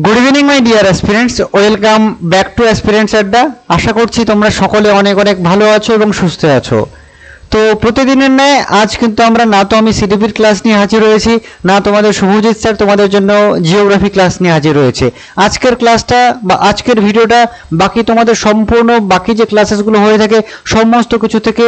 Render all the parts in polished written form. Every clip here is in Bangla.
Good evening my dear aspirants, welcome back to aspirants আড্ডা। আশা করছি তোমরা সকলে অনেক অনেক ভালো আছো এবং সুস্থ আছো। তো প্রতিদিনের ন্যায় আজ কিন্তু আমরা না তো আমি সিডিপির ক্লাস নিয়ে হাজির হয়েছি, না তোমাদের শুভজিৎ স্যার তোমাদের জন্য জিওগ্রাফি ক্লাস নিয়ে হাজির হয়েছে। আজকের ক্লাসটা বা আজকের ভিডিওটা বাকি তোমাদের সম্পূর্ণ বাকি যে ক্লাসেসগুলো হয়ে থাকে সমস্ত কিছু থেকে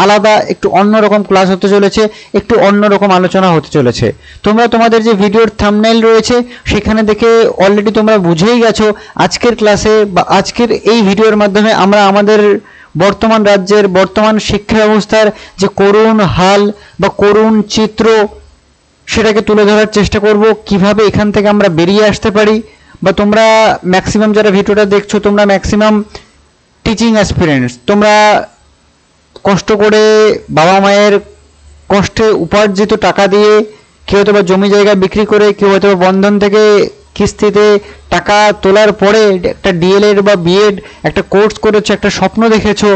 আলাদা, একটু অন্যরকম ক্লাস হতে চলেছে, একটু অন্যরকম আলোচনা হতে চলেছে। তোমরা তোমাদের যে ভিডিওর থাম্বনেইল রয়েছে সেখানে দেখে অলরেডি তোমরা বুঝেই গেছো আজকের ক্লাসে বা আজকের এই ভিডিওর মাধ্যমে আমরা আমাদের বর্তমান রাজ্যের বর্তমান শিক্ষা ব্যবস্থার যে করুণ হাল বা করুণ চিত্র সেটাকে তুলে ধরার চেষ্টা করব, কিভাবে এখান থেকে আমরা বেরিয়ে আসতে পারি। বা তোমরা ম্যাক্সিমাম যারা ভিডিওটা দেখছো তোমরা ম্যাক্সিমাম টিচিং অ্যাসপিরেন্টস, তোমরা কষ্ট করে বাবা মায়ের কষ্টে উপার্জিত টাকা দিয়ে কেউ হয়তো বা জমি জায়গা বিক্রি করে, কেউ হয়তো বন্ধন থেকে কিস্তিতে টাকা তোলার পরে একটা ডিএলএড বা বিএড একটা কোর্স করেছো, একটা স্বপ্ন দেখেছো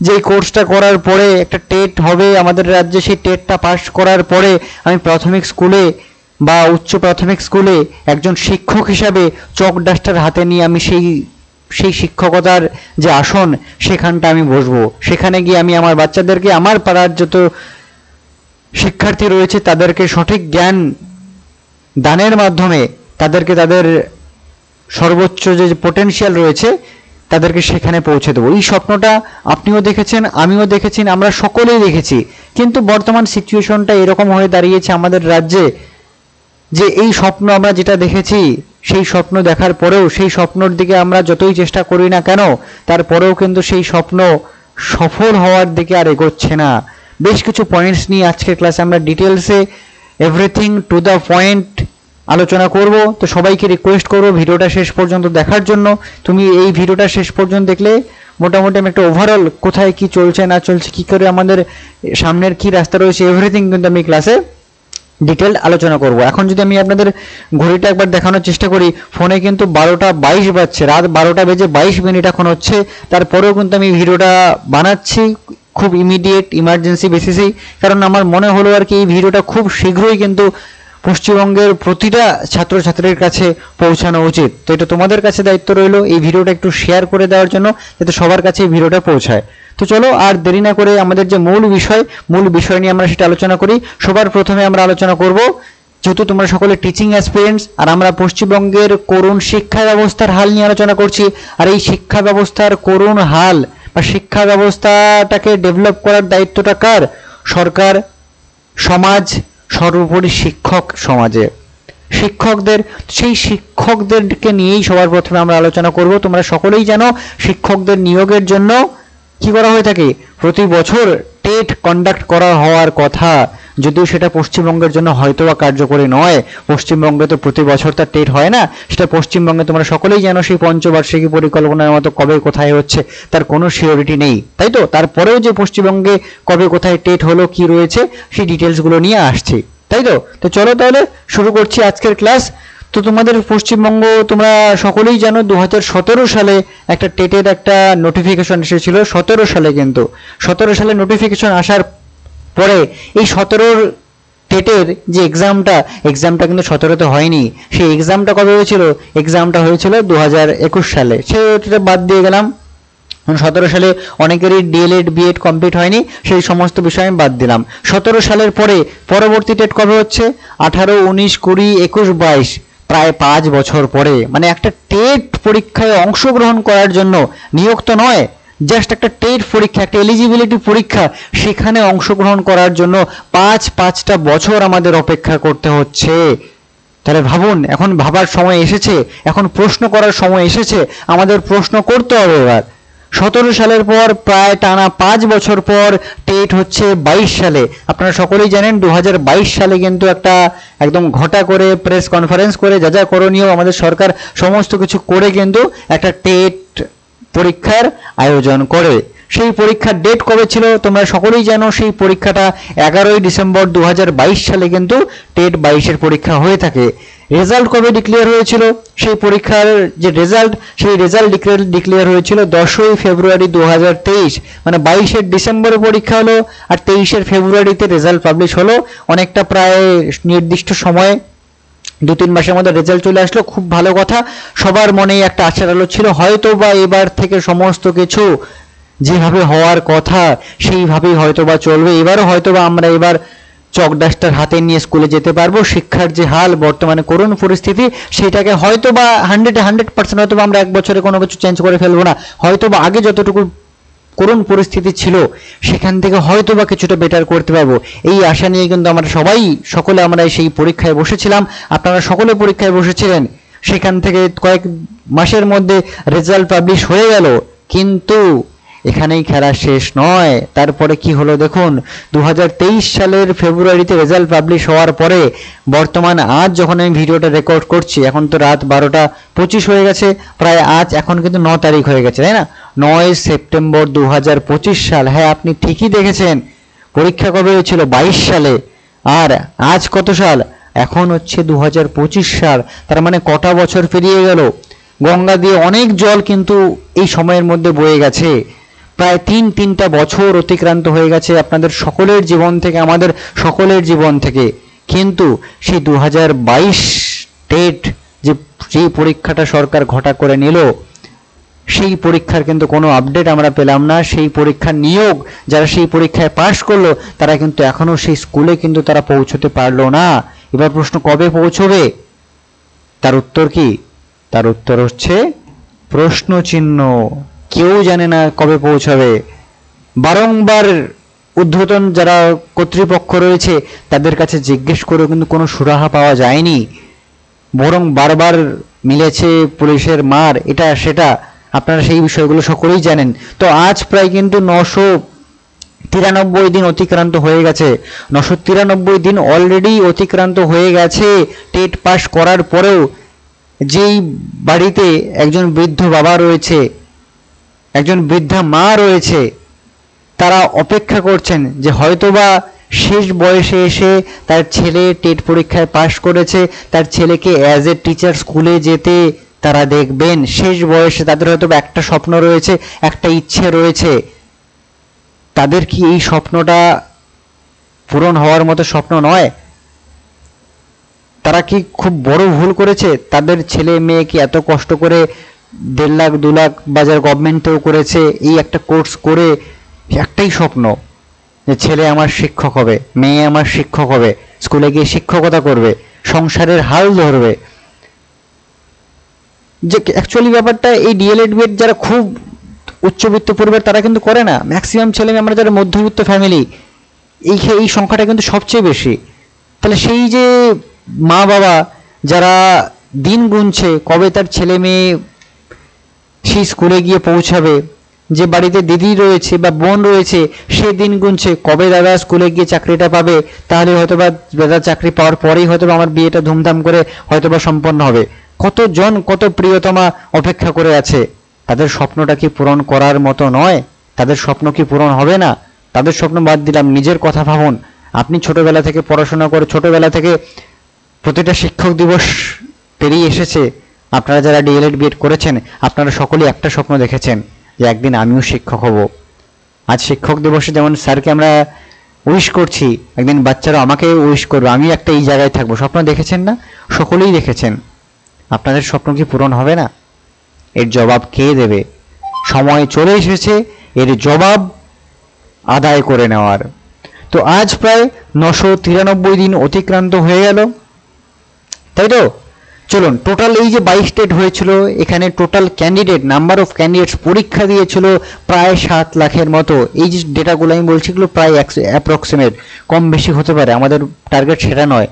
যে এই কোর্সটা করার পরে একটা টেট হবে আমাদের রাজ্যে, সেই টেটটা পাস করার পরে আমি প্রাথমিক স্কুলে বা উচ্চ প্রাথমিক স্কুলে একজন শিক্ষক হিসাবে চক ডাস্টার হাতে নিয়ে আমি সেই শিক্ষকতার যে আসন সেখানটা আমি বসবো। সেখানে গিয়ে আমি আমার বাচ্চাদেরকে, আমার পাড়ার যত শিক্ষার্থী রয়েছে তাদেরকে সঠিক জ্ঞান দানের মাধ্যমে তাদেরকে তাদের সর্বোচ্চ যে পোটেনশিয়াল রয়েছে তাদেরকে সেখানে পৌঁছে দেবো। এই স্বপ্নটা আপনিও দেখেছেন, আমিও দেখেছি, আমরা সকলেই দেখেছি। কিন্তু বর্তমান সিচুয়েশনটা এরকম হয়ে দাঁড়িয়েছে আমাদের রাজ্যে যে এই স্বপ্ন আমরা যেটা দেখেছি সেই স্বপ্ন দেখার পরেও সেই স্বপ্নর দিকে আমরা যতই চেষ্টা করি না কেন তারপরেও কিন্তু সেই স্বপ্ন সফল হওয়ার দিকে আর এগোচ্ছে না। বেশ কিছু পয়েন্টস নিয়ে আজকের ক্লাসে আমরা ডিটেলসে এভরিথিং টু দ্য পয়েন্ট আলোচনা করব। তো সবাইকে রিকোয়েস্ট করব ভিডিওটা শেষ পর্যন্ত দেখার জন্য। তুমি এই ভিডিওটা শেষ পর্যন্ত দেখলে মোটামুটি আমি একটা ওভারঅল কোথায় কি চলছে না চলছে, কি করে আমাদের সামনের কি রাস্তা রয়েছে, এভরিথিং কিন্তু আমি ক্লাসে ডিটেলড আলোচনা করব। এখন যদি আমি আপনাদের ঘড়িটা একবার দেখানোর চেষ্টা করি, ফোনে কিন্তু 12টা 22 বাজছে, রাত 12টা বেজে 22 মিনিট এখন হচ্ছে। তারপরেও কিন্তু আমি ভিডিওটা বানাচ্ছি খুব ইমিডিয়েট ইমার্জেন্সি বেসিসেই, কারণ আমার মনে হলো আর কি এই ভিডিওটা খুব শীঘ্রই কিন্তু পশ্চিমবঙ্গের প্রতিটা ছাত্রছাত্রীর কাছে পৌঁছানো উচিত। তো এটা তোমাদের কাছে দায়িত্ব রইলো এই ভিডিওটা একটু শেয়ার করে দেওয়ার জন্য, যাতে সবার কাছে এই ভিডিওটা পৌঁছায়। তো চলো আর দেরি না করে আমাদের যে মূল বিষয় নিয়ে আমরা সেটা আলোচনা করি। সবার প্রথমে আমরা আলোচনা করব, যেহেতু তোমরা সকলে টিচিং অ্যাসপিরেন্টস আর আমরা পশ্চিমবঙ্গের করুণ শিক্ষা ব্যবস্থার হাল নিয়ে আলোচনা করছি। আর এই শিক্ষা ব্যবস্থার করুণ হাল বা শিক্ষা ব্যবস্থাটাকে ডেভেলপ করার দায়িত্বটা কার? সরকার, সমাজ, সর্বোপরি শিক্ষক সমাজে শিক্ষকদের। সেই শিক্ষকদেরকে নিয়েই সবার প্রথমে আমরা আলোচনা করব। তোমরা সকলেই জানো শিক্ষকদের নিয়োগের জন্য কি করা হয়ে থাকে, প্রতি বছর টেট কন্ডাক্ট করা হওয়ার কথা, যদিও সেটা পশ্চিমবঙ্গের জন্য হয়তো বা কার্যকরী নয়। পশ্চিমবঙ্গে তো প্রতি বছর তার টেট হয় না, সেটা পশ্চিমবঙ্গে তোমরা সকলেই জানো সেই পঞ্চবার্ষিকী পরিকল্পনার মতো কবে কোথায় হচ্ছে তার কোনো সিওরিটি নেই, তাই তো? তারপরেও যে পশ্চিমবঙ্গে কবে কোথায় টেট হলো, কি রয়েছে, সেই ডিটেলসগুলো নিয়ে আসছি, তাই তো? তো চলো তাহলে শুরু করছি আজকের ক্লাস। তো তোমাদের পশ্চিমবঙ্গ তোমরা সকলেই জানো 2017 সালে একটা টেটের একটা নোটিফিকেশন এসেছিল। 17 সালে, কিন্তু 17 সালে নোটিফিকেশন আসার পরে এই 17 টেটের যে এক্সামটা কিন্তু 17তে হয়নি। সেই এক্সামটা কবে হয়েছিল? এক্সামটা হয়েছিল 2021 সালে। সেটা বাদ দিয়ে গেলাম, 17 সালে অনেকেরই ডিএলএড বিএড কমপ্লিট হয়নি, সেই সমস্ত বিষয় আমি বাদ দিলাম। 17 সালের পরে পরবর্তী টেট কবে হচ্ছে? 18, 19, 20, 21, 22, প্রায় 5 বছর পরে। মানে একটা টেট পরীক্ষায় অংশগ্রহণ করার জন্য, নিয়োগ তো নয়, জাস্ট একটা টেট পরীক্ষা, একটা এলিজিবিলিটি পরীক্ষা, সেখানে অংশগ্রহণ করার জন্য 5টা বছর আমাদের অপেক্ষা করতে হচ্ছে। তাহলে ভাবুন, এখন ভাবার সময় এসেছে, এখন প্রশ্ন করার সময় এসেছে, আমাদের প্রশ্ন করতে হবে এবার। 17 সালের পর প্রায় টানা 5 বছর পর টেট হচ্ছে 22 সালে। আপনারা সকলেই জানেন 2022 সালে কিন্তু একটা একদম ঘটা করে প্রেস কনফারেন্স করে যা যা করণীয় আমাদের সরকার সমস্ত কিছু করে কিন্তু একটা টেট পরীক্ষার আয়োজন করে। সেই পরীক্ষার ডেট কবে ছিল তোমরা সকলেই জানো, সেই পরীক্ষাটা 11ই ডিসেম্বর 2022 সালে কিন্তু টেট 22-এর পরীক্ষা হয়ে থাকে। রেজাল্ট কবে ডিক্লেয়ার হয়েছিল? সেই পরীক্ষার যে রেজাল্ট, সেই রেজাল্ট ডিক্লেয়ার হয়েছিল 10ই ফেব্রুয়ারি 2023। মানে 22 ডিসেম্বরে পরীক্ষা হলো আর 23 ফেব্রুয়ারিতে রেজাল্ট পাবলিশ হলো। অনেকটা প্রায় নির্দিষ্ট সময়ে 2-3 মাসের মধ্যে রেজাল্ট চলে আসলো, খুব ভালো কথা। সবার মনেই একটা আশার আলো ছিল, হয়তো বা এবার থেকে সমস্ত কিছু যেভাবে হওয়ার কথা সেইভাবেই হয়তো বা চলবে। এবারও হয়তো বা আমরা এবার চক ডাস্টার হাতে নিয়ে স্কুলে যেতে পারবো। শিক্ষার যে হাল বর্তমানে করুণ পরিস্থিতি, সেটাকে হয়তো বা 100% হয়তো বা আমরা 1 বছরে কোনো কিছু চেঞ্জ করে ফেলবো না। হয়তো বা আগে যতটুকু করুণ পরিস্থিতি ছিল সেখান থেকে হয়তো বা কিছুটা বেটার করতে পারবো, এই আশা নিয়ে কিন্তু আমরা সকলে আমরা সেই পরীক্ষায় বসেছিলাম। আপনারা সকলে পরীক্ষায় বসেছিলেন। সেখান থেকে কয়েক মাসের মধ্যে রেজাল্ট পাবলিশ হয়ে গেল, কিন্তু এখানেই খেলা শেষ নয়। তারপরে কি হলো দেখুন, 2023 সালের ফেব্রুয়ারিতে রেজাল্ট পাবলিশ হওয়ার পরে বর্তমান আজ যখন আমি ভিডিওটা রেকর্ড করছি, এখন তো রাত 12টা 25 হয়ে গেছে, প্রায় আজ এখন কিন্তু 9 তারিখ হয়ে গেছে, তাই না? 9 সেপ্টেম্বর 2025 সাল। হ্যাঁ, আপনি ঠিকই দেখেছেন। পরীক্ষা কবে হয়েছিল? 22 সালে। আর আজ কত সাল? এখন হচ্ছে 2025 সাল। তার মানে কটা বছর পেরিয়ে গেল। গঙ্গা দিয়ে অনেক জল কিন্তু এই সময়ের মধ্যে বয়ে গেছে। প্রায় তিনটা বছর অতিক্রান্ত হয়ে গেছে আপনাদের সকলের জীবন থেকে, আমাদের সকলের জীবন থেকে। কিন্তু সেই 2022 টেট যে পরীক্ষাটা সরকার ঘটা করে নিল, সেই পরীক্ষার কিন্তু কোনো আপডেট আমরা পেলাম না। সেই পরীক্ষার নিয়োগ যারা সেই পরীক্ষায় পাশ করলো তারা কিন্তু এখনো সেই স্কুলে কিন্তু তারা পৌঁছতে পারলো না। এবার প্রশ্ন, কবে পৌঁছবে? তার উত্তর কি? তার উত্তর হচ্ছে প্রশ্ন চিহ্ন। কেউ জানে না কবে পৌঁছাবে। বারংবার ঊর্ধ্বতন যারা কর্তৃপক্ষ রয়েছে তাদের কাছে জিজ্ঞেস করেও কিন্তু কোনো সুরাহা পাওয়া যায়নি, বরং বারবার মিলেছে পুলিশের মার, এটা সেটা। আপনারা সেই বিষয়গুলো সকলেই জানেন। তো আজ প্রায় কিন্তু 993 দিন অতিক্রান্ত হয়ে গেছে। 993 দিন অলরেডি অতিক্রান্ত হয়ে গেছে টেট পাস করার পরেও। যেই বাড়িতে একজন বৃদ্ধ বাবা রয়েছে, একজন বৃদ্ধা মা রয়েছে, তারা অপেক্ষা করছেন যে হয়তোবা শেষ বয়সে এসে তার ছেলে টেট পরীক্ষায় পাশ করেছে, তার ছেলেকে অ্যাজ এ টিচার স্কুলে যেতে তারা দেখবেন। শেষ বয়সে তাদের হয়তো একটা স্বপ্ন রয়েছে, একটা ইচ্ছে রয়েছে। তাদের কি এই স্বপ্নটা পূরণ হওয়ার মতো স্বপ্ন নয়? তারা কি খুব বড় ভুল করেছে? তাদের ছেলে মেয়ে কি এত কষ্ট করে 1.5 লাখ 2 লাখ বাজার গভর্নমেন্টেও করেছে, এই একটা কোর্স করে একটাই স্বপ্ন যে ছেলে আমার শিক্ষক হবে, মেয়ে আমার শিক্ষক হবে, স্কুলে গিয়ে শিক্ষকতা করবে, সংসারের হাল ধরবে। যে অ্যাকচুয়ালি ব্যাপারটা এই ডিএলএড বিএড যারা খুব উচ্চবিত্ত পরিবার তারা কিন্তু করে না। ম্যাক্সিমাম ছেলে মেয়ে আমরা যারা মধ্যবিত্ত ফ্যামিলি, এই সংখ্যাটা কিন্তু সবচেয়ে বেশি। তাহলে সেই যে মা বাবা যারা দিন গুনছে কবে তার ছেলে মেয়ে সেই স্কুলে গিয়ে পৌঁছাবে, যে বাড়িতে দিদি রয়েছে বা বোন রয়েছে সে দিন গুনছে কবে দাদা স্কুলে গিয়ে চাকরিটা পাবে, তাহলে হয়তোবা দাদা চাকরি পাওয়ার পরেই হয়তোবা আমার বিয়েটা ধুমধাম করে হয়তোবা সম্পন্ন হবে। কতজন কত প্রিয়তমা অপেক্ষা করে আছে। তাদের স্বপ্নটা কি পূরণ করার মতো নয়? তাদের স্বপ্ন কি পূরণ হবে না? তাদের স্বপ্ন বাদ দিলাম, নিজের কথা ভাবুন। আপনি ছোটবেলা থেকে পড়াশোনা করে, ছোটবেলা থেকে প্রতিটা শিক্ষক দিবস পেরিয়ে এসেছে। আপনারা যারা ডিএলএড বিএড করেছেন আপনারা সকলেই একটা স্বপ্ন দেখেছেন যে একদিন আমিও শিক্ষক হব। আজ শিক্ষক দিবসে যেমন স্যারকে আমরা উইশ করছি, একদিন বাচ্চারা আমাকে উইশ করবে, আমি একটা এই জায়গায় থাকবো। স্বপ্ন দেখেছেন না? সকলেই দেখেছেন। আপনাদের স্বপ্ন কি পূরণ হবে না? এর জবাব কে দেবে? সময় চলে এসেছে এর জবাব আদায় করে নেওয়ার। তো আজ প্রায় 993 দিন অতিক্রান্ত হয়ে গেল, তাই তো? চলুন, টোটাল এই যে 22 টেট হয়েছিল, এখানে total candidate, number of candidates পরীক্ষা দিয়েছিল প্রায় 7 লাখের মতো। এই যে ডেটাগুলো আমি বলছি এগুলো প্রায় অ্যাপ্রক্সিমেট, কম বেশি হতে পারে, আমাদের টার্গেট সেটা নয়,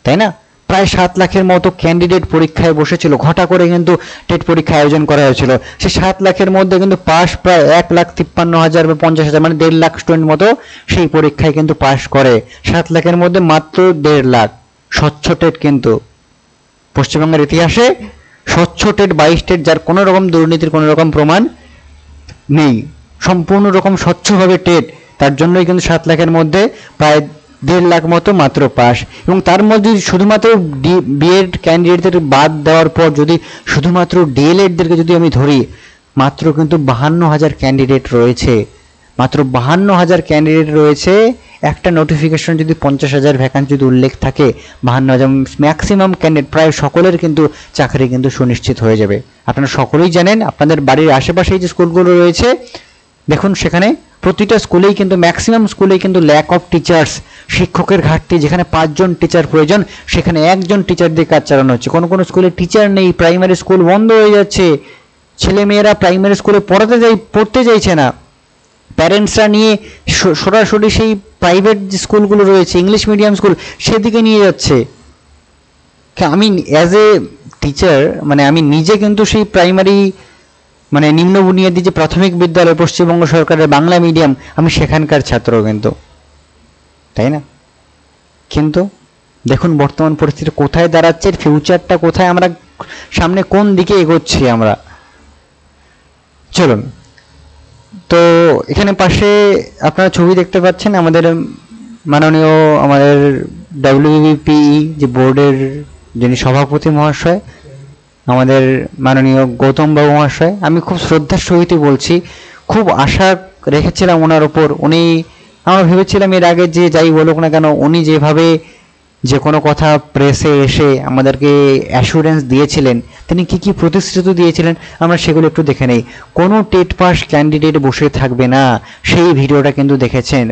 তাই না? প্রায় 7 লাখের মতো ক্যান্ডিডেট পরীক্ষায় বসেছিল। ঘটা করে কিন্তু টেট পরীক্ষা আয়োজন করা হয়েছিল। সেই 7 লাখের মধ্যে কিন্তু পাস প্রায় 1,53,000 বা 50,000, মানে 1.5 লাখ স্টুডেন্ট মতো সেই পরীক্ষায় কিন্তু পাস করে। 7 লাখের মধ্যে মাত্র 1.5 লাখ স্বচ্ছ টেট। কিন্তু পশ্চিমবঙ্গের ইতিহাসে স্বচ্ছ টেট 22 টেট, যার কোনো রকম দুর্নীতির কোনো রকম প্রমাণ নেই, সম্পূর্ণ রকম স্বচ্ছভাবে টেট, তার জন্যই কিন্তু 7 লাখের মধ্যে প্রায় 1.5 লাখ মতো মাত্র পাস। এবং তার মধ্যে শুধুমাত্র বিএড ক্যান্ডিডেটদের বাদ দেওয়ার পর যদি শুধুমাত্র ডিএলএডদেরকে যদি আমি ধরি, মাত্র কিন্তু 52,000 ক্যান্ডিডেট রয়েছে। মাত্র 52,000 ক্যান্ডিডেট রয়েছে। একটা নোটিফিকেশন যদি 50,000 ভ্যাকান্সি যদি উল্লেখ থাকে, 52,000 ম্যাক্সিমাম ক্যান্ডিডেট প্রায় সকলের কিন্তু চাকরি কিন্তু সুনিশ্চিত হয়ে যাবে। আপনারা সকলেই জানেন, আপনাদের বাড়ির আশেপাশে যে স্কুলগুলো রয়েছে দেখুন, সেখানে প্রতিটা স্কুলেই কিন্তু ম্যাক্সিমাম স্কুলেই কিন্তু ল্যাক অফ টিচার্স, শিক্ষকের ঘাটতি। যেখানে 5 জন টিচার প্রয়োজন সেখানে 1 জন টিচার দিয়ে কাজ চালানো হচ্ছে। কোনো কোনো স্কুলে টিচার নেই, প্রাইমারি স্কুল বন্ধ হয়ে যাচ্ছে, ছেলেমেয়েরা প্রাইমারি স্কুলে পড়তে চাইছে না। প্যারেন্টসরা নিয়ে সরাসরি সেই প্রাইভেট যে স্কুলগুলো রয়েছে, ইংলিশ মিডিয়াম স্কুল, সেদিকে নিয়ে যাচ্ছে। আমি অ্যাজ এ টিচার, মানে আমি নিজে কিন্তু সেই প্রাইমারি মানে নিম্ন বুনিয়াদী যে প্রাথমিক বিদ্যালয় পশ্চিমবঙ্গ সরকারের বাংলা মিডিয়াম, আমি সেখানকার ছাত্র কিন্তু, তাই না? কিন্তু দেখুন বর্তমান পরিস্থিতি কোথায় দাঁড়াচ্ছে, ফিউচারটা কোথায়, আমরা সামনে কোন দিকে এগোচ্ছি আমরা। চলুন, তো এখানে পাশে আপনারা ছবি দেখতে পাচ্ছেন আমাদের মাননীয় আমাদের WBPE যে বোর্ডের যিনি সভাপতি মহাশয়, আমাদের মাননীয় গৌতম বাবু মহাশয়। আমি খুব শ্রদ্ধার সহিত বলছি, খুব আশা রেখেছিলাম ওনার ওপর। আমরা ভেবেছিলাম এর আগে যে যাই বলুক না কেন, উনি যেভাবে যে কোনো কথা প্রেসে এসে আমাদেরকে অ্যাসুরেন্স দিয়েছিলেন, তিনি কি কি প্রতিশ্রুতি দিয়েছিলেন, আমরা সেগুলো একটু দেখে নেই। কোনো টেট পাস ক্যান্ডিডেট বসে থাকবে না, সেই ভিডিওটা কিন্তু দেখেছেন।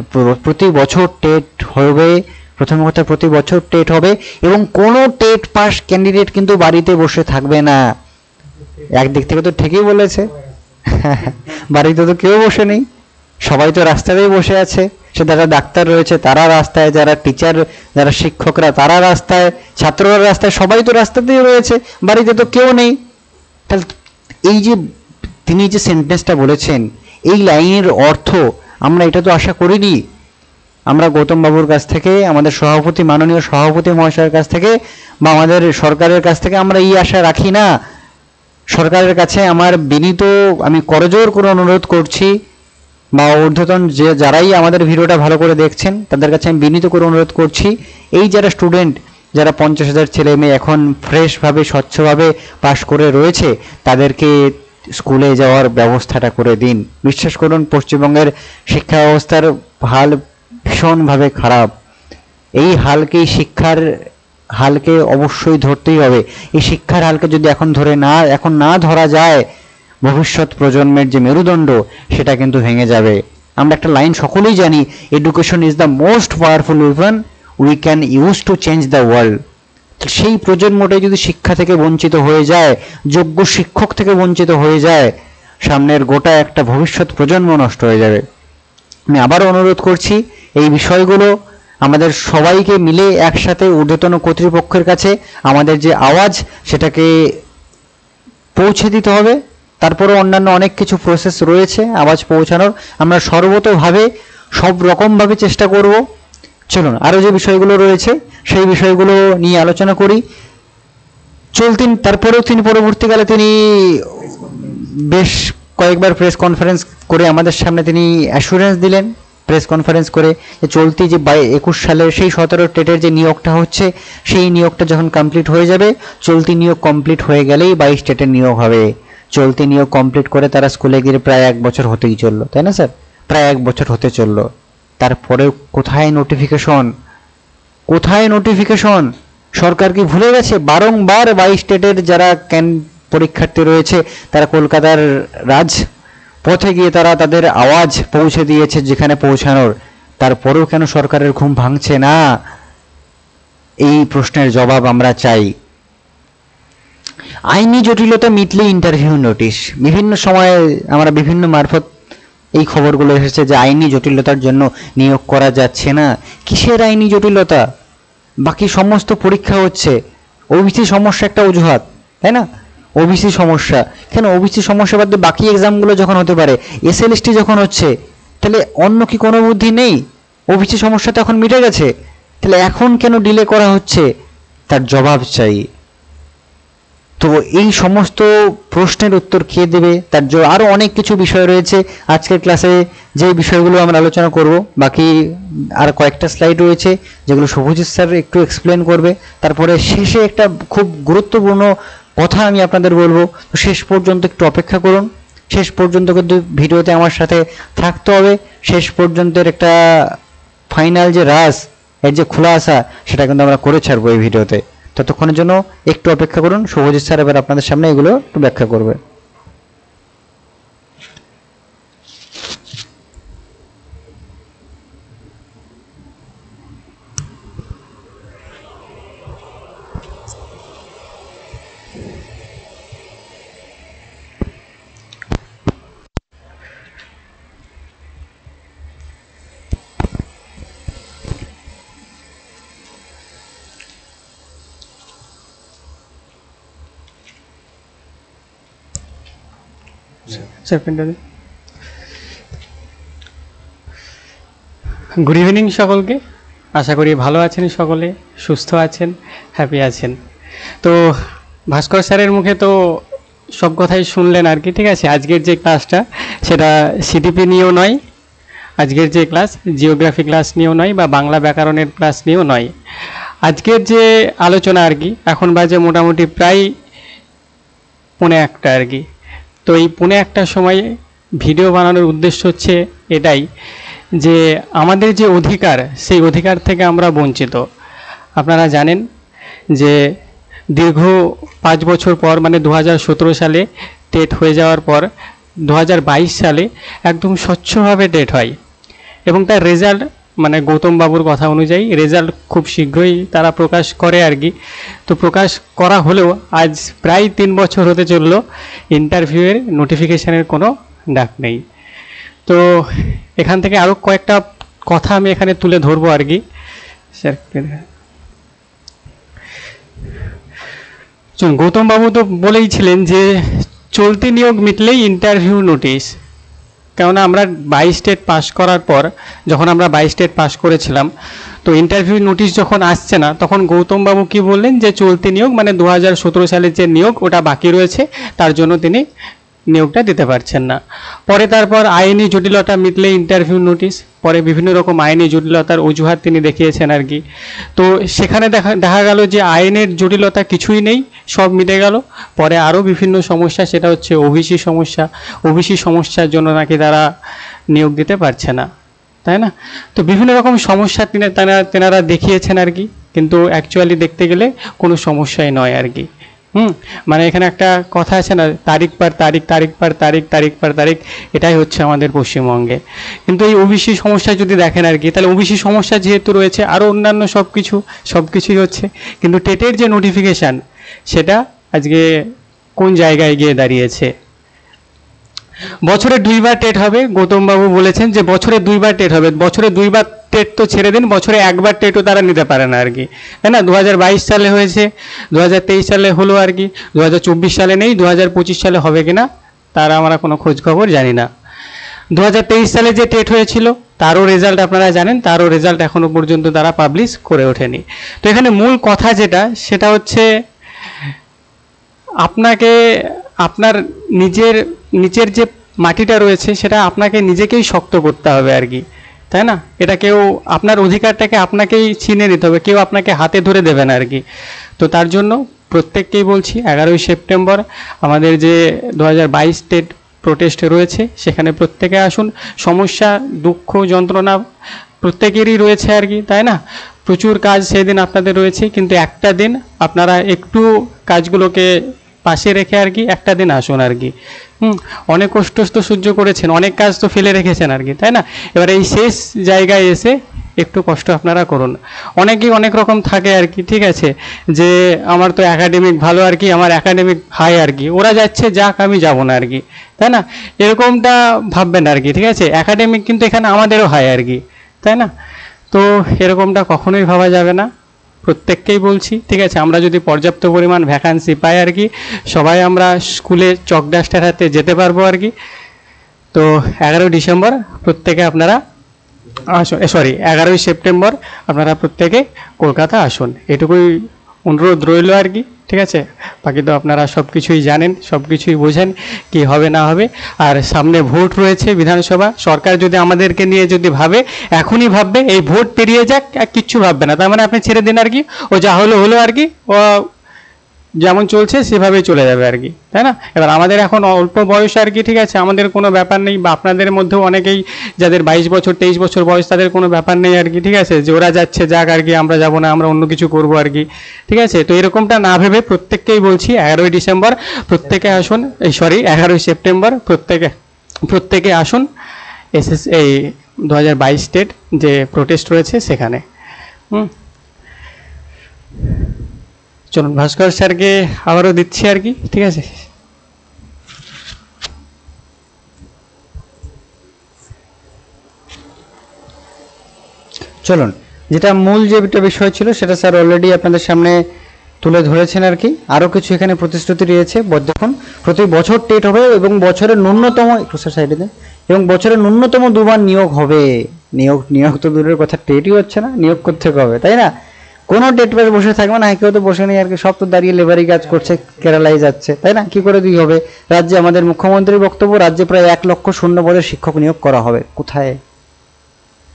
প্রতি বছর টেট হবে, প্রথম কথা প্রতি বছর টেট হবে, এবং কোনো টেট পাস ক্যান্ডিডেট কিন্তু বাড়িতে বসে থাকবে না। একদিক থেকে তো ঠিকই বলেছে, বাড়িতে তো কেউ বসে নেই, সবাই তো রাস্তাতেই বসে আছে। সে যারা ডাক্তার রয়েছে তারা রাস্তায়, যারা টিচার, যারা শিক্ষকরা তারা রাস্তায়, ছাত্ররা রাস্তায়, সবাই তো রাস্তাতেই রয়েছে, বাড়িতে তো কেউ নেই। তাহলে এই যে তিনি যে সেন্টেন্সটা বলেছেন, এই লাইনের অর্থ আমরা এটা তো আশা করিনি। আমরা গৌতম বাবুর কাছ থেকে, আমাদের সভাপতি, মাননীয় সভাপতি মহাশয়ের কাছ থেকে, বা আমাদের সরকারের কাছ থেকে আমরা এই আশা রাখি না। সরকারের কাছে আমার বিনীত, আমি করজোর করে অনুরোধ করছি, বা ঊর্ধ্বতন যারাই আমাদের ভিডিওটা ভালো করে দেখছেন তাদের কাছে আমি বিনীত করে অনুরোধ করছি, এই যারা স্টুডেন্ট, যারা 50,000 ছেলে মেয়ে এখন ফ্রেশভাবে স্বচ্ছভাবে পাশ করে রয়েছে, তাদেরকে স্কুলে যাওয়ার ব্যবস্থাটা করে দিন। বিশ্বাস করুন, পশ্চিমবঙ্গের শিক্ষা ব্যবস্থার হাল ভীষণভাবে খারাপ। এই শিক্ষার হালকে অবশ্যই ধরতেই হবে। এই শিক্ষার হালকে যদি এখন না ধরা যায়, ভবিষ্যৎ প্রজন্মের যে মেরুদণ্ড সেটা কিন্তু ভেঙে যাবে। আমরা একটা লাইন সকলেই জানি, education is the most powerful weapon we can use to change the world. সেই প্রজন্মটাই যদি শিক্ষা থেকে বঞ্চিত হয়ে যায়, যোগ্য শিক্ষক থেকে বঞ্চিত হয়ে যায়, সামনের গোটা একটা ভবিষ্যৎ প্রজন্ম নষ্ট হয়ে যাবে। আমি আবারও অনুরোধ করছি, এই বিষয়গুলো আমাদের সবাইকে মিলে একসাথে ঊর্ধ্বতন কর্তৃপক্ষের কাছে আমাদের যে আওয়াজ সেটাকে পৌঁছে দিতে হবে। তারপরেও অন্যান্য অনেক কিছু প্রসেস রয়েছে আওয়াজ পৌঁছানোর, আমরা সর্বতোভাবে সব রকমভাবে চেষ্টা করব। চলুন আরও যে বিষয়গুলো রয়েছে সেই বিষয়গুলো নিয়ে আলোচনা করি। তারপরেও তিনি পরবর্তীকালে তিনি বেশ কয়েকবার প্রেস কনফারেন্স করে আমাদের সামনে তিনি অ্যাসুরেন্স দিলেন, প্রেস কনফারেন্স করে, যে চলতি যে 21 সালের সেই 17 টেটের যে নিয়োগটা হচ্ছে, সেই নিয়োগটা যখন কমপ্লিট হয়ে যাবে, চলতি নিয়োগ কমপ্লিট হয়ে গেলেই 22 টেটের নিয়োগ হবে। চলতি নিয়োগ কমপ্লিট করে তারা স্কুলে গিয়ে প্রায় 1 বছর হতেই চললো, তাই না স্যার? প্রায় 1 বছর হতে চললো। তারপরে কোথায় নোটিফিকেশন? সরকার কি ভুলে গেছে? বারংবার 22 টেটের যারা পরীক্ষার্থী রয়েছে তারা কলকাতার রাজপথে গিয়ে তারা তাদের আওয়াজ পৌঁছে দিয়েছে যেখানে পৌঁছানোর। তারপরেও কেন সরকারের ঘুম ভাঙছে না? এই প্রশ্নের জবাব আমরা চাই। আইনি জটিলতা মিটলে ইন্টারভিউ নোটিশ। বিভিন্ন সময়ে আমরা বিভিন্ন মারফত এই খবরগুলো এসেছে যে আইনি জটিলতার জন্য নিয়োগ করা যাচ্ছে না। কিসের আইনি জটিলতা? বাকি সমস্ত পরীক্ষা হচ্ছে। ওবিসি সমস্যা একটা অজুহাত, তাই না? ওবিসি সমস্যা কেন? ওবিসি সমস্যা বাদ দিয়ে বাকি এক্সামগুলো যখন হতে পারে, SLST যখন হচ্ছে, তাহলে অন্য কি কোনো বুদ্ধি নেই? ওবিসি সমস্যা তো এখন মিটে গেছে, তাহলে এখন কেন ডিলে করা হচ্ছে? তার জবাব চাই। তো এই সমস্ত প্রশ্নের উত্তর কে দেবে? তার আরও অনেক কিছু বিষয় রয়েছে। আজকের ক্লাসে যে বিষয়গুলো আমরা আলোচনা করব, বাকি আর কয়েকটা স্লাইড রয়েছে যেগুলো শুভজিৎ স্যার একটু এক্সপ্লেন করবে। তারপরে শেষে একটা খুব গুরুত্বপূর্ণ কথা আমি আপনাদের বলবো, তো শেষ পর্যন্ত একটু অপেক্ষা করুন। শেষ পর্যন্ত কিন্তু ভিডিওতে আমার সাথে থাকতে হবে। শেষ পর্যন্তের একটা ফাইনাল যে রাজ এর যে খুলাসা সেটা কিন্তু আমরা করে ছাড়বো এই ভিডিওতে। ততক্ষণের জন্য একটু অপেক্ষা করুন, শুভজিৎ স্যার এবার আপনাদের সামনে এগুলো একটু ব্যাখ্যা করবে। গুড ইভিনিং সকলকে, আশা করি ভালো আছেন, সকলে সুস্থ আছেন, হ্যাপি আছেন। তো ভাস্কর স্যারের মুখে তো সব কথাই শুনলেন আর কি, ঠিক আছে। আজকের যে ক্লাসটা সেটা সিটিপি নিয়েও নয়, আজকের যে ক্লাস জিওগ্রাফি ক্লাস নিয়েও নয় বা বাংলা ব্যাকরণের ক্লাস নিয়েও নয়। আজকের যে আলোচনা আর কি, এখন বাজে মোটামুটি প্রায় 1:45 আর কি। তো এই 1:45 সময়ে ভিডিও বানানোর উদ্দেশ্য হচ্ছে এটাই যে আমাদের যে অধিকার, সেই অধিকার থেকে আমরা বঞ্চিত। আপনারা জানেন যে দীর্ঘ 5 বছর পর মানে 2017 সালে টেট হয়ে যাওয়ার পর 2022 সালে একদম স্বচ্ছভাবে টেট হয় এবং তার রেজাল্ট মানে গৌতম বাবুর কথা অনুযায়ী রেজাল্ট খুব শীঘ্রই তারা প্রকাশ করে আর কি। তো প্রকাশ করা হলেও আজ প্রায় 3 বছর হতে চলল, ইন্টারভিউয়ের নোটিফিকেশানের কোনো ডাক নেই। তো এখান থেকে আরও কয়েকটা কথা আমি এখানে তুলে ধরবো আর কি। গৌতম বাবু তো বলেইছিলেন যে চলতি নিয়োগ মিটলেই ইন্টারভিউ নোটিশ, কেননা আমরা 22 টেট পাস করার পর যখন আমরা 22 টেট পাস করেছিলাম তো ইন্টারভিউ নোটিশ যখন আসছে না তখন গৌতম বাবু কি বললেন যে চলতি নিয়োগ মানে 2017 সালের যে নিয়োগ ওটা বাকি রয়েছে, তার জন্য তিনি নিয়োগটা দিতে পারছেন না। পরে তারপর আইনি জটিলতা মিটলে ইন্টারভিউ নোটিশ, পরে বিভিন্ন রকম আইনি জটিলতার অজুহাত তিনি দেখিয়েছেন আর কি। তো সেখানে দেখা গেল যে আইনের জটিলতা কিছুই নেই, সব মিটে গেল। পরে আরও বিভিন্ন সমস্যা, সেটা হচ্ছে ওবিসি সমস্যা। ওবিসি সমস্যার জন্য নাকি তারা নিয়োগ দিতে পারছে না, তাই না? তো বিভিন্ন রকম সমস্যা তেনারা দেখিয়েছেন আর কি, কিন্তু অ্যাকচুয়ালি দেখতে গেলে কোনো সমস্যাই নয় আর কি। মানে এখানে একটা কথা আছে না, তারিখ পার তারিখ, তারিখ পার তারিখ, তারিখ পার তারিখ, এটাই হচ্ছে আমাদের পশ্চিমবঙ্গে। কিন্তু এই ওবিসি সমস্যা যদি দেখেন আর কি, তাহলে ওবিসি সমস্যা যেহেতু রয়েছে আরও অন্যান্য সব কিছুই হচ্ছে, কিন্তু টেটের যে নোটিফিকেশান সেটা আজকে কোন জায়গায় গিয়ে দাঁড়িয়েছে। বছরে 2বার টেট হবে, গৌতমবাবু বলেছেন যে বছরে 2বার টেট হবে। বছরে 2বার টেট তো ছেড়ে দিন, বছরে 1বার টেটও তারা নিতে পারে না আর কি, তাই না? 2022 সালে হয়েছে, 2023 সালে হলো আর কি, 2024 সালে নেই, 2025 সালে হবে কিনা তার আমরা কোনো খোঁজ খবর জানি না। 2023 সালে যে টেট হয়েছিল তারও রেজাল্ট আপনারা জানেন, তারও রেজাল্ট এখনো পর্যন্ত তারা পাবলিশ করে ওঠেনি। তো এখানে মূল কথা সেটা হচ্ছে আপনাকে আপনার নিচের যে মাটিটা রয়েছে সেটা আপনাকে নিজেকেই শক্ত করতে হবে আর কি, তাই না? এটা কেউ আপনার অধিকারটাকে আপনাকেই ছিনে নিতে হবে, কেউ আপনাকে হাতে ধরে দেবে না আর কি। তো তার জন্য প্রত্যেককেই বলছি 11ই সেপ্টেম্বর আমাদের যে 2022 টেট প্রোটেস্ট রয়েছে সেখানে প্রত্যেকে আসুন। সমস্যা, দুঃখ, যন্ত্রণা প্রত্যেকেরই রয়েছে আর কি, তাই না? প্রচুর কাজ সেই দিন আপনাদের রয়েছে, কিন্তু একটা দিন আপনারা একটু কাজগুলোকে পাশে রেখে আর কি একটা দিন আসুন আর কি। অনেক কষ্ট তো সহ্য করেছেন, অনেক কাজ তো ফেলে রেখেছেন আর কি, তাই না? এবার এই শেষ জায়গায় এসে একটু কষ্ট আপনারা করুন। অনেকেই অনেক রকম থাকে আর কি, ঠিক আছে, যে আমার তো একাডেমিক ভালো আর কি, আমার একাডেমিক হাই আর কি, ওরা যাচ্ছে যাক আমি যাব না আর কি, তাই না? এরকমটা ভাববেন আর কি, ঠিক আছে? একাডেমিক কিন্তু এখানে আমাদেরও হাই আর কি, তাই না? তো এরকমটা কখনোই ভাবা যাবে না, প্রত্যেককেই বলছি, ঠিক আছে? আমরা যদি পর্যাপ্ত পরিমাণ ভ্যাকান্সি পাই আর কি, সবাই আমরা স্কুলে চক ডাস্টার হাতে যেতে পারবো আর কি। তো 11 ডিসেম্বর প্রত্যেকে আপনারা আসুন, 11ই সেপ্টেম্বর আপনারা প্রত্যেকে কলকাতা আসুন, এটুকুই অনুরোধ রইল আর কি, ঠিক আছে? বাকি তো আপনারা সব কিছুই জানেন, সব কিছুই বোঝেন কি হবে না হবে। আর সামনে ভোট রয়েছে বিধানসভা, সরকার যদি আমাদেরকে নিয়ে যদি ভাবে, এখনই ভাববে, এই ভোট পেরিয়ে যাক আর কিচ্ছু ভাববে না, তার মানে আপনি ছেড়ে দিন আর কি, ও যা হলো আর কি, ও যেমন চলছে সেভাবেই চলে যাবে আর কি, তাই না? এবার আমাদের এখন অল্প বয়স আর কি, ঠিক আছে, আমাদের কোনো ব্যাপার নেই, বা আপনাদের মধ্যেও অনেকেই যাদের 22 বছর 23 বছর বয়স তাদের কোনো ব্যাপার নেই আর কি, ঠিক আছে, যে ওরা যাচ্ছে যাক আর কি, আমরা যাবো না, আমরা অন্য কিছু করবো আর কি, ঠিক আছে। তো এরকমটা না ভেবে প্রত্যেককেই বলছি 11ই ডিসেম্বর প্রত্যেকে আসুন, 11ই সেপ্টেম্বর প্রত্যেকে আসুন এই 2022 স্টেট যে প্রোটেস্ট রয়েছে সেখানে। চলুন ভাস্কর স্যারকে আবারও দিচ্ছি আর কি, ঠিক আছে। চলুন, যেটা মূল যেটা বিষয় ছিল সেটা স্যার অলরেডি আপনাদের সামনে তুলে ধরেছেন আর কি। আরও কিছু এখানে প্রতিশ্রুতি রয়েছে। দেখুন, প্রতি বছর টেট হবে এবং বছরের ন্যূনতম একটু স্যার সাইডে দেন, এবং বছরের ন্যূনতম 2বার নিয়োগ হবে। নিয়োগ তো দূরের কথা, টেটই হচ্ছে না, নিয়োগ করতে হবে, তাই না? কোনো টেট পেয়ে বসে থাকবে না, কেউ তো বসে নেই আর কি, সব তো দাঁড়িয়ে লেবারি কাজ করছে, কেরালায় যাচ্ছে, তাই না? কি করে দিয়ে হবে? রাজ্যে আমাদের মুখ্যমন্ত্রীর বক্তব্য, রাজ্যে প্রায় 1 লক্ষ শূন্য পদে শিক্ষক নিয়োগ করা হবে। কোথায়?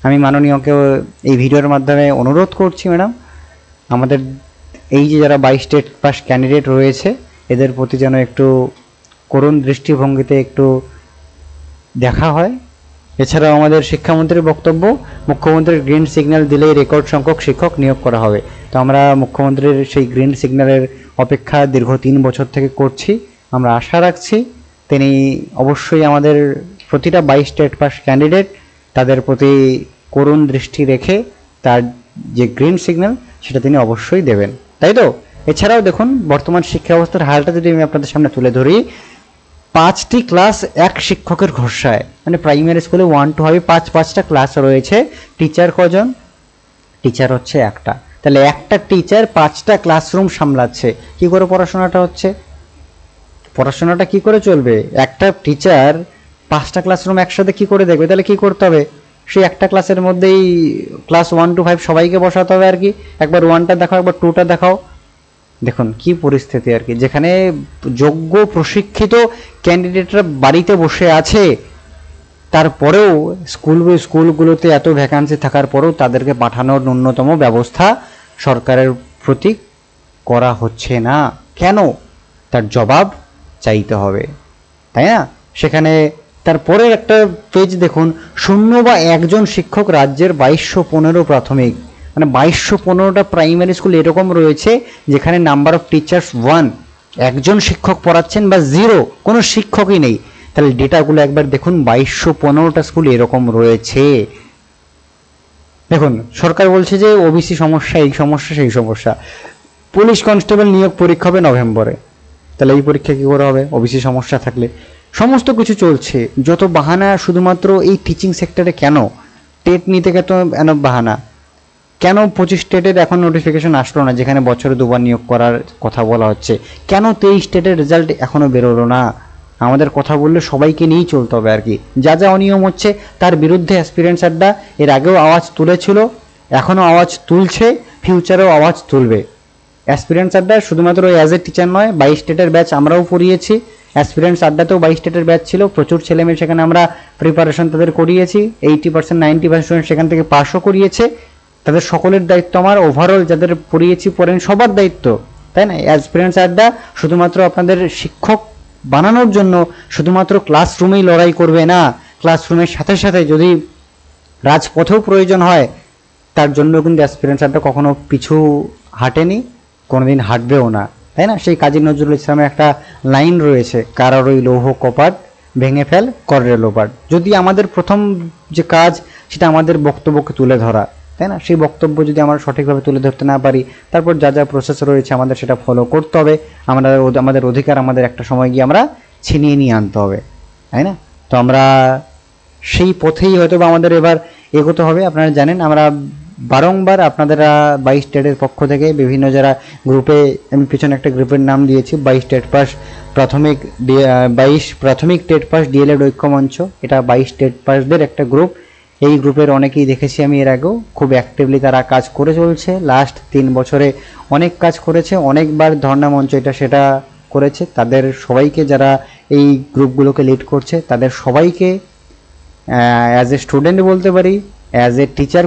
আমি মাননীয়কেও এই ভিডিওর মাধ্যমে অনুরোধ করছি, ম্যাডাম, আমাদের এই যে যারা 22 স্টেট পাস ক্যান্ডিডেট রয়েছে এদের প্রতি যেন একটু করুণ দৃষ্টিভঙ্গিতে একটু দেখা হয়। এছাড়াও আমাদের শিক্ষামন্ত্রীর বক্তব্য, মুখ্যমন্ত্রীর গ্রিন সিগন্যাল দিলেই রেকর্ড সংখ্যক শিক্ষক নিয়োগ করা হবে। তো আমরা মুখ্যমন্ত্রীর সেই গ্রিন সিগন্যালের অপেক্ষা দীর্ঘ 3 বছর থেকে করছি। আমরা আশা রাখছি তিনি অবশ্যই আমাদের প্রতিটা 22 স্টেট পাস ক্যান্ডিডেট তাদের প্রতি করুণ দৃষ্টি রেখে তার যে গ্রিন সিগন্যাল সেটা তিনি অবশ্যই দেবেন, তাই তো? এছাড়াও দেখুন, বর্তমান শিক্ষা ব্যবস্থার হালটা যদি আমি আপনাদের সামনে তুলে ধরি, 5টি ক্লাস এক শিক্ষকের ভরসায়, মানে প্রাইমারি স্কুলে 1 to 5টা ক্লাস রয়েছে। টিচার কজন? টিচার হচ্ছে একটা, তাহলে একটা টিচার 5টা ক্লাসরুম সামলাচ্ছে। কি করে পড়াশোনাটা হচ্ছে? পড়াশোনাটা কি করে চলবে? একটা টিচার 5টা ক্লাসরুম একসাথে কি করে দেখবে? তাহলে কি করতে হবে? সেই একটা ক্লাসের মধ্যেই ক্লাস 1 to 5 সবাইকে বসাতে হবে আর কি। একবার 1টা দেখাও, একবার 2টা দেখাও। দেখুন কি পরিস্থিতি আর কি, যেখানে যোগ্য প্রশিক্ষিত ক্যান্ডিডেটরা বাড়িতে বসে আছে, তারপরেও স্কুলগুলোতে এত ভ্যাকান্সি থাকার পরেও তাদেরকে পাঠানোর ন্যূনতম ব্যবস্থা সরকারের প্রতি করা হচ্ছে না। কেন? তার জবাব চাইতে হবে, তাই না? সেখানে তারপরে একটা পেজ দেখুন, 0 বা 1জন শিক্ষক রাজ্যের 2215 প্রাথমিক, মানে 2215টা প্রাইমারি স্কুল এরকম রয়েছে যেখানে নাম্বার অফ টিচার্স 1, একজন শিক্ষক পড়াচ্ছেন বা 0, কোনো শিক্ষকই নেই। তাহলে ডেটাগুলো একবার দেখুন, 2215টা স্কুল এরকম রয়েছে। দেখুন, সরকার বলছে যে ওবিসি সমস্যা, এই সমস্যা, সেই সমস্যা। পুলিশ কনস্টেবল নিয়োগ পরীক্ষা হবে নভেম্বরে, তাহলে এই পরীক্ষা কি করে হবে ওবিসি সমস্যা থাকলে? সমস্ত কিছু চলছে, যত বাহানা শুধুমাত্র এই টিচিং সেক্টরে। কেন টেট নিতে কেন বাহানা? কেন 25 স্টেটের এখন নোটিফিকেশন আসলো না, যেখানে বছরে 2বার নিয়োগ করার কথা বলা হচ্ছে? কেন 23 স্টেটের রেজাল্ট এখনো বেরোলো না? আমাদের কথা বললে সবাইকে নিয়েই চলতে হবে আর কি। যা যা অনিয়ম হচ্ছে তার বিরুদ্ধে অ্যাসপিরেন্টস আড্ডা এর আগেও আওয়াজ তুলেছিল, এখনও আওয়াজ তুলছে, ফিউচারেও আওয়াজ তুলবে। অ্যাসপিরেন্টস আড্ডা শুধুমাত্র অ্যাজ এ টিচার নয়, 22 স্টেটের ব্যাচ আমরাও পড়িয়েছি। অ্যাসপিরেন্টস আড্ডাতেও 22 স্টেটের ব্যাচ ছিল, প্রচুর ছেলেমেয়ে সেখানে আমরা প্রিপারেশন তাদের করিয়েছি। 80% 90% স্টুডেন্ট সেখান থেকে পাসও করিয়েছে। তাদের সকলের দায়িত্ব আমার, ওভারঅল যাদের পড়িয়েছি পড়েন সবার দায়িত্ব, তাই না? অ্যাসপিরেন্টস আড্ডা শুধুমাত্র আপনাদের শিক্ষক বানানোর জন্য শুধুমাত্র ক্লাসরুমেই লড়াই করবে না, ক্লাসরুমের সাথে সাথে যদি রাজপথেও প্রয়োজন হয় তার জন্য কিন্তু অ্যাসপিরেন্টস আড্ডা কখনো পিছু হাঁটেনি, কোনোদিন হাঁটবেও না, তাই না? সেই কাজী নজরুল ইসলামের একটা লাইন রয়েছে, কারার ওই লৌহ কপাট ভেঙে ফেল করের লোপাট। যদি আমাদের প্রথম যে কাজ সেটা আমাদের বক্তব্যকে তুলে ধরা, তাই না? সেই বক্তব্য যদি আমরা সঠিকভাবে তুলে ধরতে না পারি, তারপর যা যা প্রসেস রয়েছে আমাদের সেটা ফলো করতে হবে। আমাদের অধিকার আমাদের একটা সময় গিয়ে আমরা ছিনিয়ে নিয়ে আনতে হবে, তাই না? তো আমরা সেই পথেই হয়তো বা আমাদের এবার এগোতে হবে। আপনারা জানেন আমরা বারংবার আপনারা 22 স্টেটের পক্ষ থেকে বিভিন্ন যারা গ্রুপে, আমি পিছনে একটা গ্রুপের নাম দিয়েছি 22 স্টেট পাস প্রাথমিক 22 প্রাথমিক টেট পাস ডিএলএড ঐক্য মঞ্চ, এটা 22 স্টেট পাসদের একটা গ্রুপ। এই গ্রুপের অনেকেই দেখেছি আমি এর আগেও, খুব অ্যাক্টিভলি তারা কাজ করে চলছে। লাস্ট 3 বছরে অনেক কাজ করেছে, অনেকবার ধর্ণা মঞ্চ এটা সেটা করেছে। তাদের সবাইকে, যারা এই গ্রুপগুলোকে লিড করছে, তাদের সবাইকে অ্যাজ এ স্টুডেন্ট বলতে পারি, as a teacher,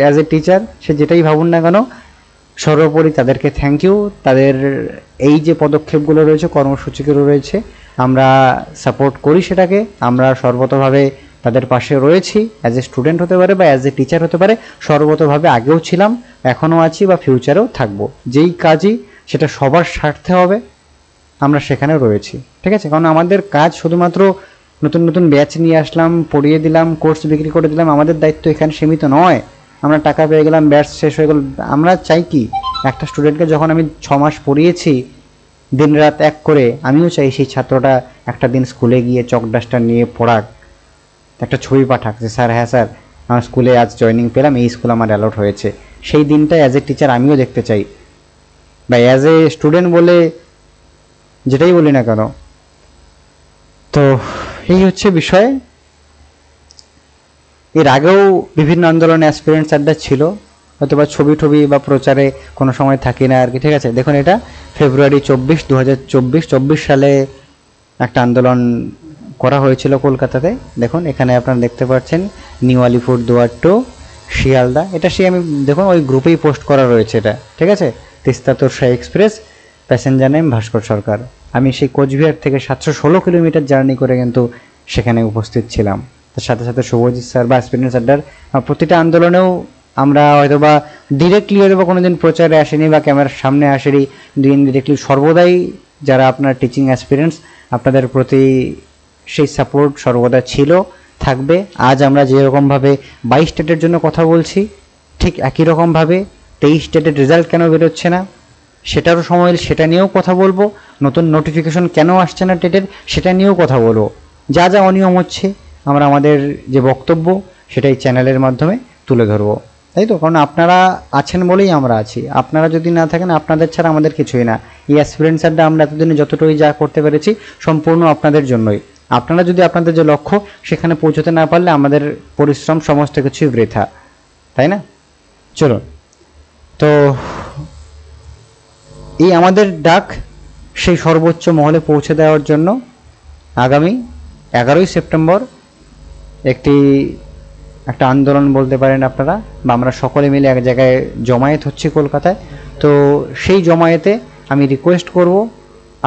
as a teacher, সে যেটাই ভাবুন না কেন, সর্বোপরি তাদেরকে থ্যাংক ইউ। তাদের এই যে পদক্ষেপগুলো রয়েছে, কর্মসূচিগুলো রয়েছে, আমরা সাপোর্ট করি সেটাকে, আমরা সর্বতভাবে তাদের পাশে রয়েছি। অ্যাজ এ স্টুডেন্ট হতে পারে বা অ্যাজ এ টিচার হতে পারে, সর্বতভাবে আগেও ছিলাম, এখনও আছি বা ফিউচারেও থাকবো। যেই কাজই সেটা সবার স্বার্থে হবে, আমরা সেখানে রয়েছি। ঠিক আছে, কারণ আমাদের কাজ শুধুমাত্র নতুন নতুন ব্যাচ নিয়ে আসলাম, পড়িয়ে দিলাম, কোর্স বিক্রি করে দিলাম, আমাদের দায়িত্ব এখানে সীমিত নয়। আমরা টাকা পেয়ে গেলাম, ব্যাচ শেষ হয়ে গেল। আমরা চাই কি, একটা স্টুডেন্টকে যখন আমি 6 মাস পড়িয়েছি দিন রাত এক করে, আমিও চাই সেই ছাত্রটা একটা দিন স্কুলে গিয়ে চক ডাস্টার নিয়ে পড়াক, একটা ছবি পাঠাক যে স্যার, হ্যাঁ স্যার, আমার স্কুলে আজ জয়েনিং পেলাম, এই স্কুল আমার অ্যালট হয়েছে। সেই দিনটা অ্যাজ এ টিচার আমিও দেখতে চাই, বা অ্যাজ এ স্টুডেন্ট বলে যেটাই বলি না কেন। তো এই হচ্ছে বিষয়। এর আগেও বিভিন্ন আন্দোলনে অ্যাসপিরেন্টস আড্ডা ছিল, হয়তো বা ছবি টবি বা প্রচারে কোনো সময় থাকি না আর কি। ঠিক আছে, দেখুন এটা ফেব্রুয়ারি 2024 সালে একটা আন্দোলন করা হয়েছিল কলকাতাতে। দেখুন এখানে আপনারা দেখতে পাচ্ছেন নিউ আলিপুরদুয়ার টু শিয়ালদা, এটা সেই আমি দেখুন ওই গ্রুপেই পোস্ট করা রয়েছে এটা। ঠিক আছে, Teesta Torsa express, passenger name Bhaskar Sarkar. আমি সেই কোচবিহার থেকে 716 কিলোমিটার জার্নি করে কিন্তু সেখানে উপস্থিত ছিলাম। তার সাথে সাথে শুভজিৎ স্যার বা অ্যাসপিরেন্টস আড্ডার প্রতিটা আন্দোলনেও আমরা হয়তো বা ডিরেক্টলি হয়তো বা কোনোদিন প্রচারে আসেনি বা ক্যামেরার সামনে আসেনি, ইনডিরেক্টলি সর্বদাই যারা আপনার টিচিং অ্যাসপিরেন্টস, আপনাদের প্রতি সেই সাপোর্ট সর্বদা ছিল, থাকবে। আজ আমরা যেরকমভাবে 22 স্টেটের জন্য কথা বলছি, ঠিক একই রকমভাবে 23 স্টেটের রেজাল্ট কেন বেরোচ্ছে না সেটারও সময়, সেটা নিয়েও কথা বলবো। নতুন নোটিফিকেশন কেন আসছে না টেটের, সেটা নিয়েও কথা বলবো। যা যা অনিয়ম হচ্ছে আমরা আমাদের যে বক্তব্য সেটাই চ্যানেলের মাধ্যমে তুলে ধরবো, তাই তো? কারণ আপনারা আছেন বলেই আমরা আছি, আপনারা যদি না থাকেন, আপনাদের ছাড়া আমাদের কিছুই না। এই অ্যাসপিরেন্টস আড্ডা আমরা এতদিনে যতটুকুই যা করতে পেরেছি সম্পূর্ণ আপনাদের জন্যই। আপনারা যদি আপনাদের যে লক্ষ্য সেখানে পৌঁছতে না পারলে আমাদের পরিশ্রম সমস্ত কিছুই বৃথা, তাই না? চলুন, তো এই আমাদের ডাক সেই সর্বোচ্চ মহলে পৌঁছে দেওয়ার জন্য আগামী 11ই সেপ্টেম্বর একটা আন্দোলন বলতে পারেন আপনারা, বা আমরা সকলে মিলে এক জায়গায় জমায়েত হচ্ছে কলকাতায়। তো সেই জমায়েতে আমি রিকোয়েস্ট করব,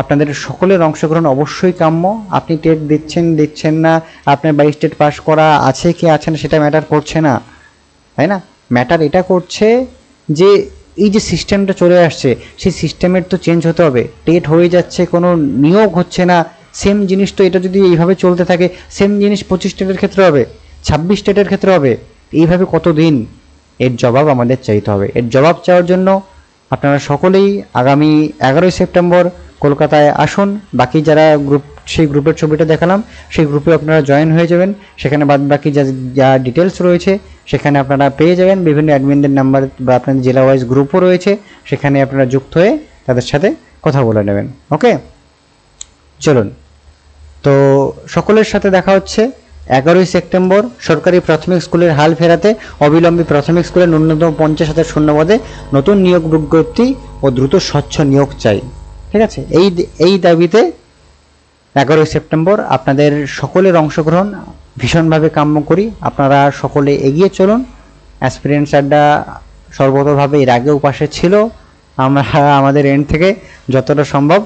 আপনাদের সকলের অংশগ্রহণ অবশ্যই কাম্য। আপনি টেট দিচ্ছেন না, আপনার 22 স্টেট পাস করা আছে কি আছে না সেটা ম্যাটার করছে না, তাই না? ম্যাটার এটা করছে যে এই যে সিস্টেমটা চলে আসছে, সেই সিস্টেমের তো চেঞ্জ হতে হবে। টেট হয়ে যাচ্ছে, কোনো নিয়োগ হচ্ছে না, সেম জিনিস তো এটা যদি এইভাবে চলতে থাকে, সেম জিনিস 25 স্টেটের ক্ষেত্রে হবে, 26 স্টেটের ক্ষেত্রে হবে, এইভাবে কতদিন? এর জবাব আমাদের চাইতে হবে। এর জবাব চাওয়ার জন্য আপনারা সকলেই আগামী 11ই সেপ্টেম্বর কলকাতায় আসুন। বাকি যারা সেই গ্রুপের ছবিটা দেখালাম সেই গ্রুপে আপনারা জয়েন হয়ে যাবেন। সেখানে বাদ বাকি যা ডিটেলস রয়েছে সেখানে আপনারা পেয়ে যাবেন। বিভিন্ন অ্যাডমিনদের নাম্বার বা আপনাদের জেলা ওয়াইজ গ্রুপও রয়েছে, সেখানে আপনারা যুক্ত হয়ে তাদের সাথে কথা বলে নেবেন। ওকে, চলুন, তো সকলের সাথে দেখা হচ্ছে 11ই সেপ্টেম্বর সরকারি প্রাথমিক স্কুলের হাল ফেরাতে অবিলম্বে প্রাথমিক স্কুলে ন্যূনতম 50,000 শূন্যপদে নতুন নিয়োগ বিজ্ঞপ্তি ও দ্রুত স্বচ্ছ নিয়োগ চাই। ঠিক আছে, এই দাবিতে 11ই সেপ্টেম্বর আপনাদের সকলের অংশগ্রহণ ভীষণভাবে কাম্য করি। আপনারা সকলে এগিয়ে চলুন। অ্যাসপিরেন্টস আড্ডা সর্বতভাবে এর আগেও পাশে ছিল। আমরা আমাদের এন্ড থেকে যতটা সম্ভব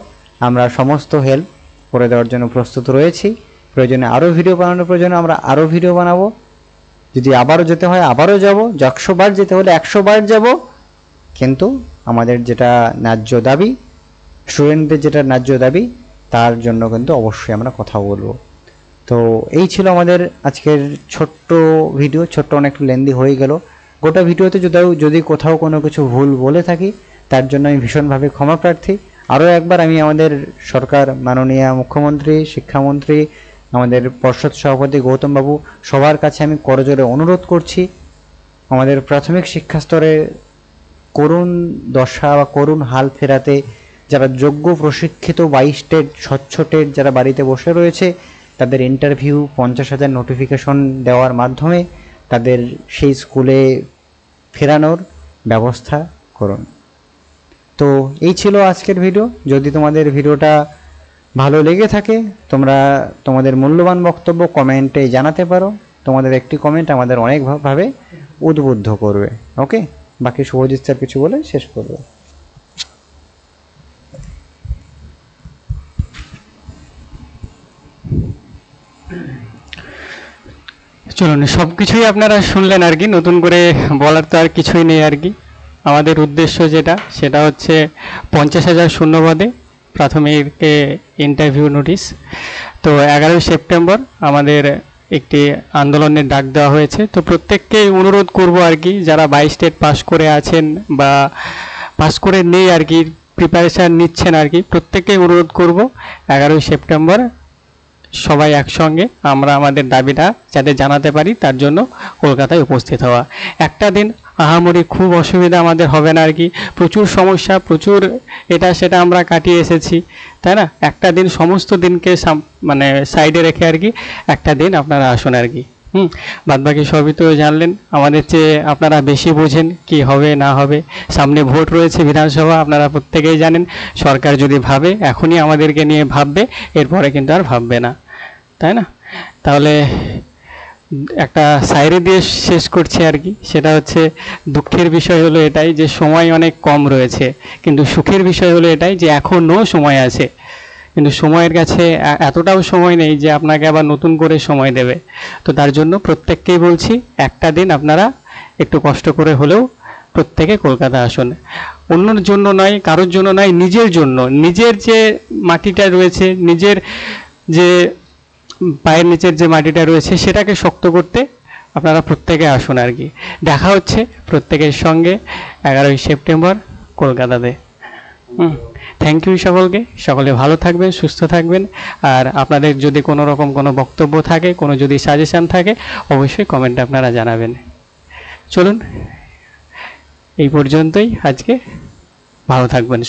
আমরা সমস্ত হেল্প করে দেওয়ার জন্য প্রস্তুত রয়েছি। প্রয়োজনে আরও ভিডিও বানানোর প্রয়োজনে আমরা আরও ভিডিও বানাবো। যদি আবারও যেতে হয় আবারও যাব, 100 বার যেতে হলে 100 বার যাব। কিন্তু আমাদের যেটা ন্যায্য দাবি, স্টুডেন্টদের যেটা ন্যায্য দাবি, তার জন্য কিন্তু অবশ্যই আমরা কথা বলবো। তো এই ছিল আমাদের আজকের ছোট্ট ভিডিও। ছোট্ট অনেকটা লেন্দি হয়ে গেল। গোটা ভিডিওতে যদি কোথাও কোনো কিছু ভুল বলে থাকি তার জন্য আমি ভীষণভাবে ক্ষমা প্রার্থী। আরও একবার আমি আমাদের সরকার, মাননীয় মুখ্যমন্ত্রী, শিক্ষামন্ত্রী, আমাদের পর্ষদ সভাপতি গৌতম বাবু, সবার কাছে আমি করজোড়ে অনুরোধ করছি, আমাদের প্রাথমিক শিক্ষা স্তরে করুণ দশা বা করুণ হাল ফেরাতে যারা যোগ্য প্রশিক্ষিত 22 স্টেট স্বচ্ছ টেট যারা বাড়িতে বসে রয়েছে, তাদের ইন্টারভিউ 50,000 নোটিফিকেশন দেওয়ার মাধ্যমে তাদের সেই স্কুলে ফেরানোর ব্যবস্থা করুন। তো এই ছিল আজকের ভিডিও। যদি তোমাদের ভিডিওটা ভালো লেগে থাকে তোমরা তোমাদের মূল্যবান বক্তব্য কমেন্টে জানাতে পারো। তোমাদের একটি কমেন্ট আমাদের অনেকভাবে উদ্বুদ্ধ করবে। ওকে, বাকি শুভজিৎ স্যার কিছু বলে শেষ করবে। চলুন, সব কিছুই আপনারা শুনলেন আর কি, নতুন করে বলার তো আর কিছুই নেই আর কি। আমাদের উদ্দেশ্য সেটা হচ্ছে 50,000 শূন্যপদে প্রাথমিক ইন্টারভিউ নোটিশ। তো 11ই সেপ্টেম্বর আমাদের একটি আন্দোলনের ডাক দেওয়া হয়েছে। তো প্রত্যেককেই অনুরোধ করব আর কি, যারা 22 স্টেট পাস করে আছেন বা পাস করে নেই আর কি, প্রিপারেশান নিচ্ছেন আর কি, প্রত্যেককেই অনুরোধ করব 11ই সেপ্টেম্বর সবাই একসঙ্গে আমরা আমাদের দাবিটা যাতে জানাতে পারি তার জন্য কলকাতায় উপস্থিত হওয়া। একটা দিন আহামরি খুব অসুবিধা আমাদের হবে না আর কি, প্রচুর সমস্যা, প্রচুর এটা সেটা আমরা কাটিয়ে এসেছি, তাই না? একটা দিন সমস্ত দিনকে মানে সাইডে রেখে আর কি একটা দিন আপনারা আসুন আর কি। বাদবাকি সবই তো জানলেন, আমাদের চেয়ে আপনারা বেশি বোঝেন কি হবে না হবে। সামনে ভোট রয়েছে বিধানসভা, আপনারা প্রত্যেকেই জানেন। সরকার যদি ভাবে এখনই আমাদেরকে নিয়ে ভাববে, এরপরে কিন্তু আর ভাববে না, তাই না? তাহলে একটা শায়রি দিয়ে শেষ করছি আর কি, সেটা হচ্ছে দুঃখের বিষয় হলো এটাই যে সময় অনেক কম রয়েছে, কিন্তু সুখের বিষয় হলো এটাই যে এখনও সময় আছে, কিন্তু সময়ের কাছে এতটাও সময় নেই যে আপনাকে আবার নতুন করে সময় দেবে। তো তার জন্য প্রত্যেককেই বলছি একটা দিন আপনারা একটু কষ্ট করে হলেও প্রত্যেকে কলকাতা আসুন। অন্যর জন্য নয়, কারোর জন্য নয়, নিজের জন্য। নিজের যে মাটিটা রয়েছে, নিজের যে পায়ের নিচের যে মাটিটা রয়েছে সেটাকে শক্ত করতে আপনারা প্রত্যেকে আসুন আর কি। দেখা হচ্ছে প্রত্যেকের সঙ্গে 11ই সেপ্টেম্বর কলকাতাতে। থ্যাংক ইউ সকলকে, সকলে ভালো থাকবেন, সুস্থ থাকবেন। আর আপনাদের যদি কোনো রকম কোনো বক্তব্য থাকে, কোনো যদি সাজেশান থাকে, অবশ্যই কমেন্টে আপনারা জানাবেন। চলুন, এই পর্যন্তই আজকে, ভালো থাকবেন।